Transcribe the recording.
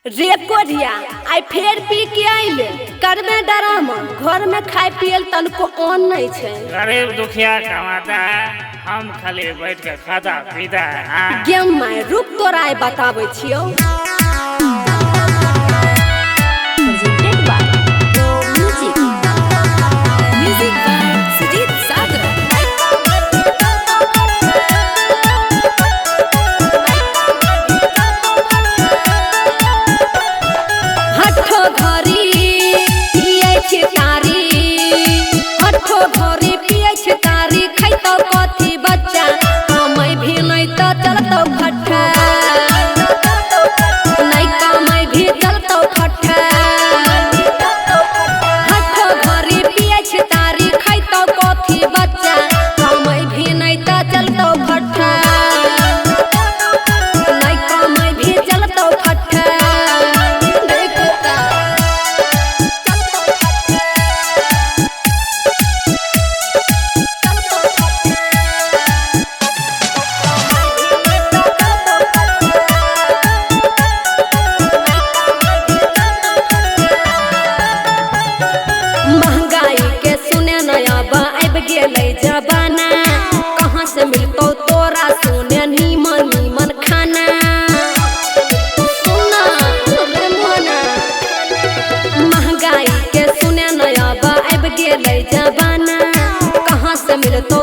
रे Korea I फेर पी के आइले करबे डरामा घर में खाए पियल तनको ऑन नहीं छे। गरीब दुखिया कमाता है, हम खाली बैठ के खाता पीता है। गेम में रुक तोरा आई बतावे छियो। जबाना कहाँ से मिलतो तोरा सोने नीमन नीमन खाना। सुना रे मोना महंगाई के सुने नया अब गेलै जबाना कहाँ से मिलतो